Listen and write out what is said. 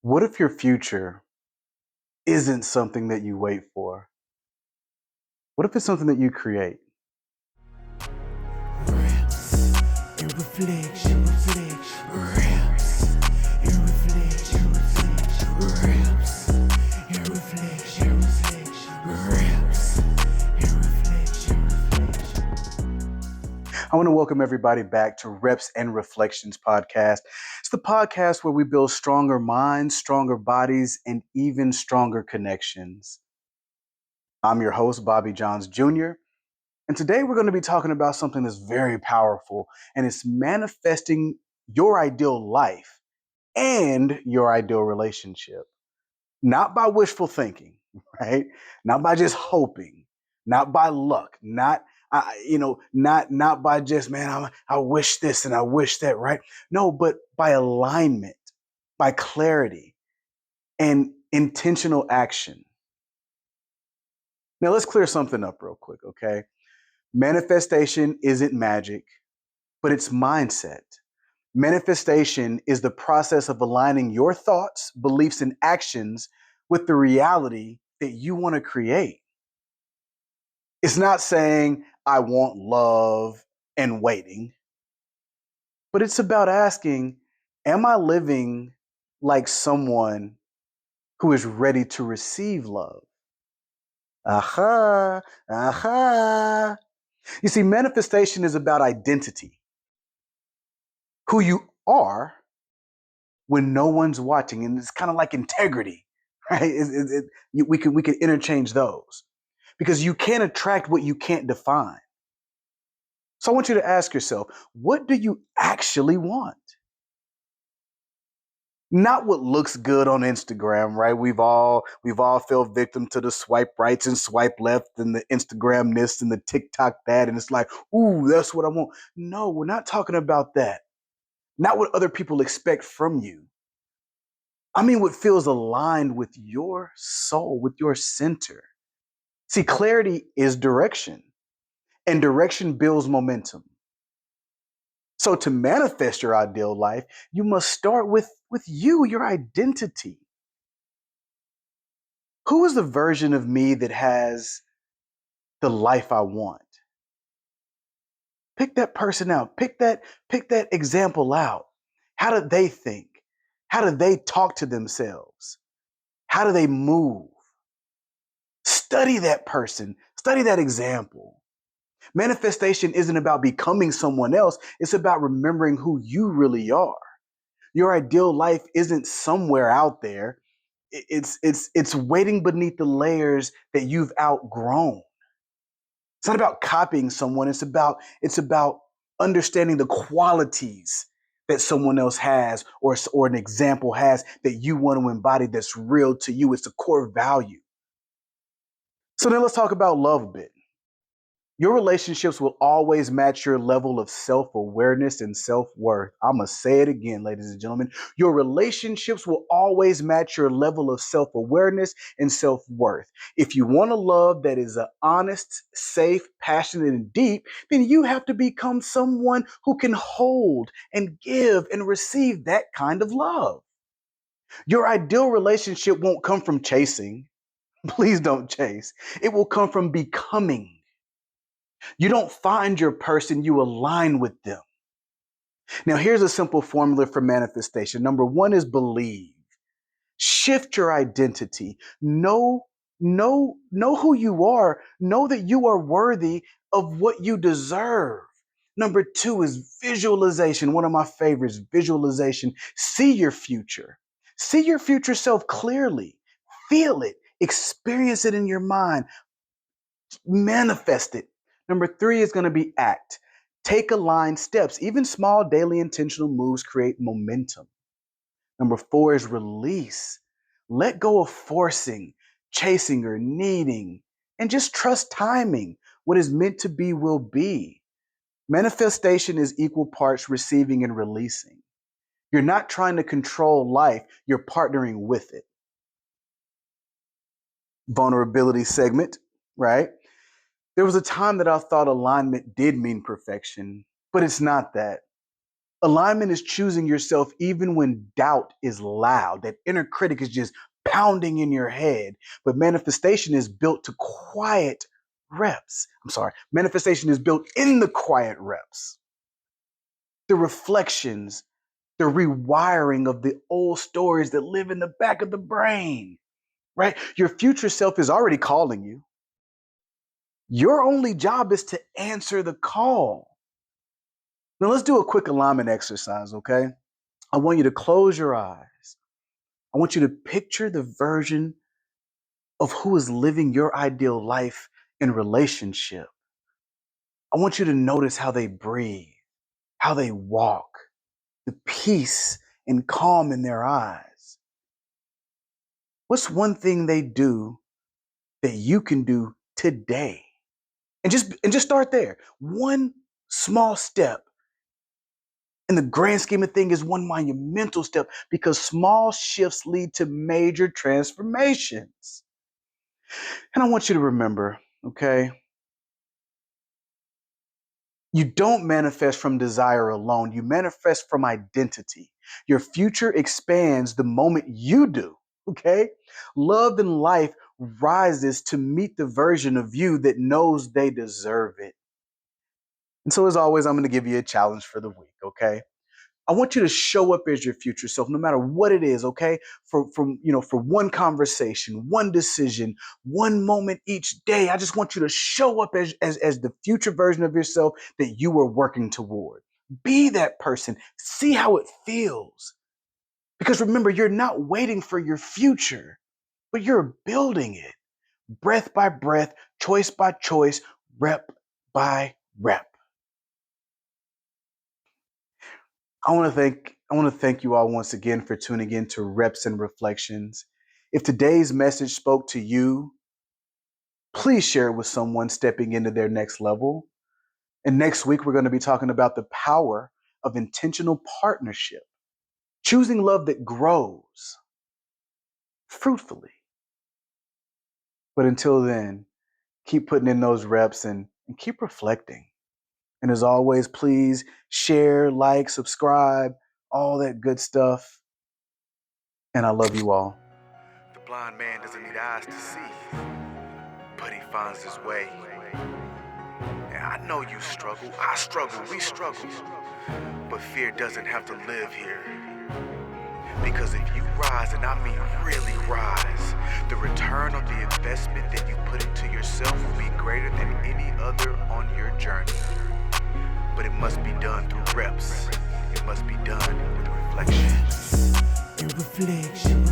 What if your future isn't something that you wait for? What if it's something that you create? Raps, your reflection, raps, your reflection, raps, your reflection, raps, your reflection. I want to welcome everybody back to Reps and Reflections podcast. It's the podcast where we build stronger minds, stronger bodies, and even stronger connections. I'm your host, Bobby Johns Jr., and today we're going to be talking about something that's very powerful, and it's manifesting your ideal life and your ideal relationship. Not by wishful thinking, right? Not by just hoping, not by luck, not by just I wish this and I wish that, right? No, but by alignment, by clarity, and intentional action. Now let's clear something up real quick, okay? Manifestation isn't magic, but it's mindset. Manifestation is the process of aligning your thoughts, beliefs, and actions with the reality that you want to create. It's not saying, I want love and waiting, but it's about asking, am I living like someone who is ready to receive love? Aha, aha. You see, manifestation is about identity, who you are when no one's watching, and it's kind of like integrity, right? We can interchange those because you can't attract what you can't define. So I want you to ask yourself, what do you actually want? Not what looks good on Instagram, right? We've all fell victim to the swipe rights and swipe left and the Instagram this and the TikTok that, and it's like, ooh, that's what I want. No, we're not talking about that. Not what other people expect from you. I mean, what feels aligned with your soul, with your center. See, clarity is direction, and direction builds momentum. So to manifest your ideal life, you must start with you, your identity. Who is the version of me that has the life I want? Pick that person out. Pick that example out. How do they think? How do they talk to themselves? How do they move? Study that person. Study that example. Manifestation isn't about becoming someone else. It's about remembering who you really are. Your ideal life isn't somewhere out there. It's waiting beneath the layers that you've outgrown. It's not about copying someone. It's about understanding the qualities that someone else has or an example has that you want to embody that's real to you. It's a core value. So then let's talk about love a bit. Your relationships will always match your level of self awareness and self worth. I'm going to say it again, ladies and gentlemen. Your relationships will always match your level of self awareness and self worth. If you want a love that is honest, safe, passionate, and deep, then you have to become someone who can hold and give and receive that kind of love. Your ideal relationship won't come from chasing. Please don't chase. It will come from becoming. You don't find your person, you align with them. Now, here's a simple formula for manifestation. Number one is believe. Shift your identity. Know who you are. Know that you are worthy of what you deserve. Number two is visualization. One of my favorites, visualization. See your future. See your future self clearly. Feel it. Experience it in your mind. Manifest it. Number three is going to be act. Take aligned steps. Even small daily intentional moves create momentum. Number four is release. Let go of forcing, chasing, or needing, and just trust timing. What is meant to be will be. Manifestation is equal parts receiving and releasing. You're not trying to control life, you're partnering with it. Vulnerability segment, right? There was a time that I thought alignment did mean perfection, but it's not that. Alignment is choosing yourself even when doubt is loud. That inner critic is just pounding in your head. But manifestation is built to quiet reps. I'm sorry, manifestation is built in the quiet reps. The reflections, the rewiring of the old stories that live in the back of the brain, right? Your future self is already calling you. Your only job is to answer the call. Now, let's do a quick alignment exercise, okay? I want you to close your eyes. I want you to picture the version of who is living your ideal life in relationship. I want you to notice how they breathe, how they walk, the peace and calm in their eyes. What's one thing they do that you can do today? And just start there. One small step in the grand scheme of things is one monumental step because small shifts lead to major transformations. And I want you to remember, okay, you don't manifest from desire alone. You manifest from identity. Your future expands the moment you do, okay? Love and life rises to meet the version of you that knows they deserve it. And so, as always, I'm going to give you a challenge for the week, okay? I want you to show up as your future self, no matter what it is, okay? For one conversation, one decision, one moment each day. I just want you to show up as the future version of yourself that you were working toward. Be that person. See how it feels. Because remember, you're not waiting for your future, but you're building it. Breath by breath, choice by choice, rep by rep. I want to thank you all once again for tuning in to Reps and Reflections. If today's message spoke to you, please share it with someone stepping into their next level. And next week we're going to be talking about the power of intentional partnership, choosing love that grows fruitfully. But until then, keep putting in those reps and keep reflecting. And as always, please share, like, subscribe, all that good stuff. And I love you all. The blind man doesn't need eyes to see, but he finds his way. And I know you struggle, I struggle, we struggle. But fear doesn't have to live here. Because if you rise, and I mean really rise, the return on the investment that you put into yourself will be greater than any other on your journey. But it must be done through reps. It must be done with reflection. Reflection.